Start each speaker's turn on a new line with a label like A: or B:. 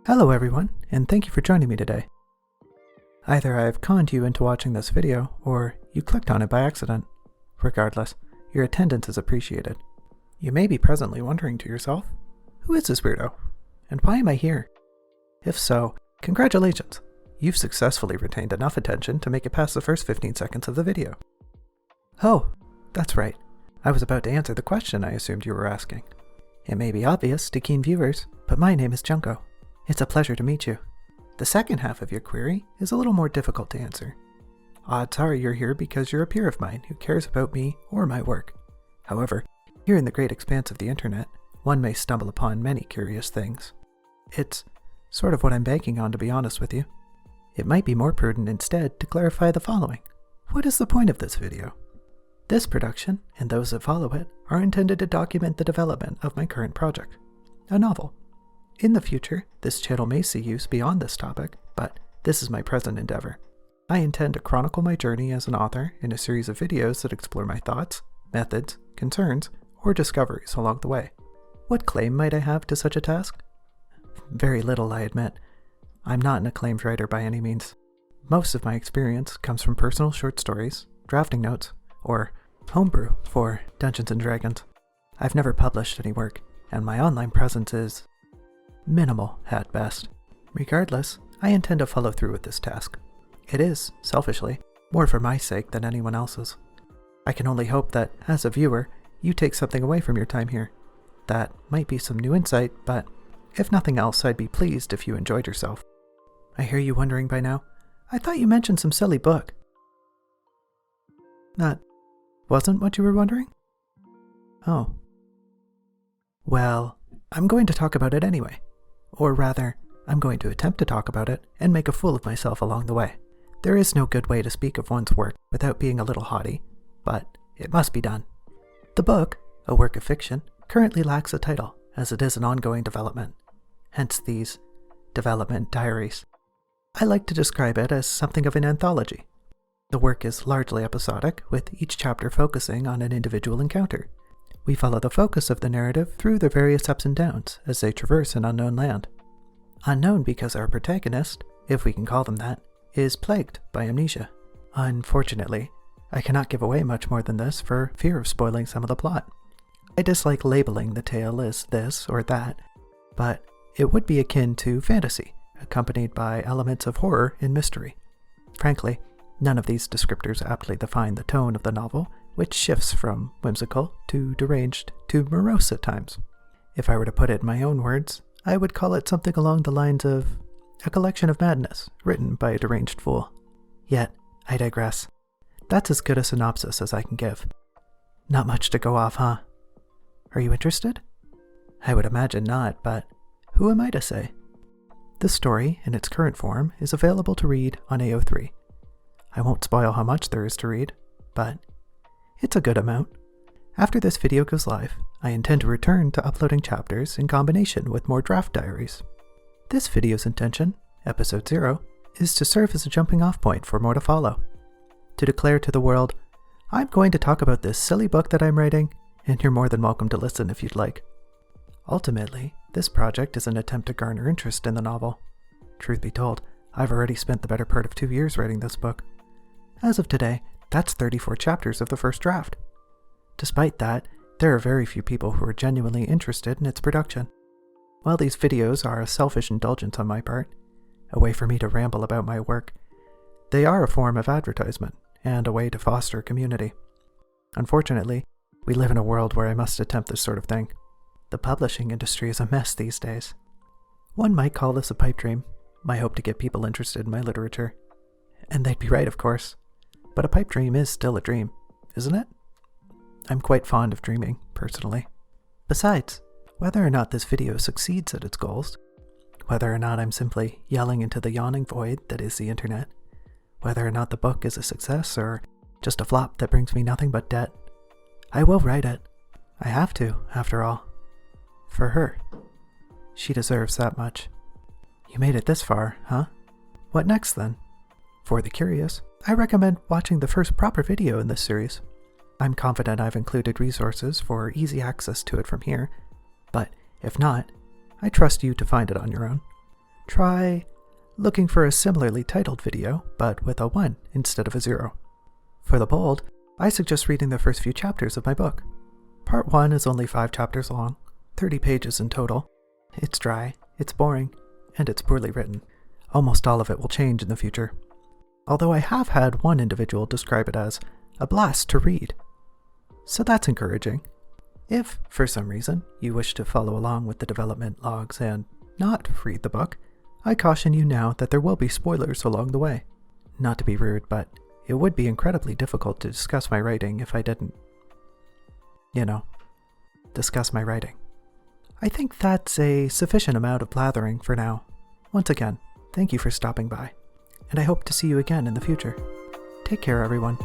A: Hello everyone, and thank you for joining me today. Either I've conned you into watching this video, or you clicked on it by accident. Regardless, your attendance is appreciated. You may be presently wondering to yourself, who is this weirdo? And why am I here? If so, congratulations! You've successfully retained enough attention to make it past the first 15 seconds of the video. Oh, that's right. I was about to answer the question I assumed you were asking. It may be obvious to keen viewers, but my name is Junco. It's a pleasure to meet you. The second half of your query is a little more difficult to answer. Odds are you're here because you're a peer of mine who cares about me or my work. However, here in the great expanse of the internet, one may stumble upon many curious things. It's sort of what I'm banking on, to be honest with you. It might be more prudent instead to clarify the following. What is the point of this video? This production, and those that follow it, are intended to document the development of my current project, a novel. In the future, this channel may see use beyond this topic, but this is my present endeavor. I intend to chronicle my journey as an author in a series of videos that explore my thoughts, methods, concerns, or discoveries along the way. What claim might I have to such a task? Very little, I admit. I'm not an acclaimed writer by any means. Most of my experience comes from personal short stories, drafting notes, or homebrew for Dungeons & Dragons. I've never published any work, and my online presence is minimal at best. Regardless, I intend to follow through with this task. It is, selfishly, more for my sake than anyone else's. I can only hope that, as a viewer, you take something away from your time here. That might be some new insight, but if nothing else, I'd be pleased if you enjoyed yourself. I hear you wondering by now, I thought you mentioned some silly book. That wasn't what you were wondering? Oh. Well, I'm going to talk about it anyway. Or rather, I'm going to attempt to talk about it and make a fool of myself along the way. There is no good way to speak of one's work without being a little haughty, but it must be done. The book, a work of fiction, currently lacks a title, as it is an ongoing development. Hence these development diaries. I like to describe it as something of an anthology. The work is largely episodic, with each chapter focusing on an individual encounter. We follow the focus of the narrative through the various ups and downs as they traverse an unknown land. Unknown because our protagonist, if we can call them that, is plagued by amnesia. Unfortunately, I cannot give away much more than this for fear of spoiling some of the plot. I dislike labeling the tale as this or that, but it would be akin to fantasy, accompanied by elements of horror and mystery. Frankly, none of these descriptors aptly define the tone of the novel, which shifts from whimsical to deranged to morose at times. If I were to put it in my own words, I would call it something along the lines of a collection of madness written by a deranged fool. Yet, I digress. That's as good a synopsis as I can give. Not much to go off, huh? Are you interested? I would imagine not, but who am I to say? The story, in its current form, is available to read on AO3. I won't spoil how much there is to read, but it's a good amount. After this video goes live, I intend to return to uploading chapters in combination with more draft diaries. This video's intention, episode 0, is to serve as a jumping off point for more to follow. To declare to the world, I'm going to talk about this silly book that I'm writing, and you're more than welcome to listen if you'd like. Ultimately, this project is an attempt to garner interest in the novel. Truth be told, I've already spent the better part of 2 years writing this book. As of today, that's 34 chapters of the first draft. Despite that, there are very few people who are genuinely interested in its production. While these videos are a selfish indulgence on my part, a way for me to ramble about my work, they are a form of advertisement and a way to foster a community. Unfortunately, we live in a world where I must attempt this sort of thing. The publishing industry is a mess these days. One might call this a pipe dream, my hope to get people interested in my literature. And they'd be right, of course. But a pipe dream is still a dream, isn't it? I'm quite fond of dreaming, personally. Besides, whether or not this video succeeds at its goals, whether or not I'm simply yelling into the yawning void that is the internet, whether or not the book is a success or just a flop that brings me nothing but debt, I will write it. I have to, after all. For her. She deserves that much. You made it this far, huh? What next then? For the curious, I recommend watching the first proper video in this series. I'm confident I've included resources for easy access to it from here, but if not, I trust you to find it on your own. try looking for a similarly titled video, but with a 1 instead of a 0. For the bold, I suggest reading the first few chapters of my book. Part 1 is only 5 chapters long, 30 pages in total. It's dry, it's boring, and it's poorly written. Almost all of it will change in the future. Although I have had one individual describe it as a blast to read. So that's encouraging. If, for some reason, you wish to follow along with the development logs and not read the book, I caution you now that there will be spoilers along the way. Not to be rude, but it would be incredibly difficult to discuss my writing if I didn't, discuss my writing. I think that's a sufficient amount of blathering for now. Once again, thank you for stopping by, and I hope to see you again in the future. Take care, everyone.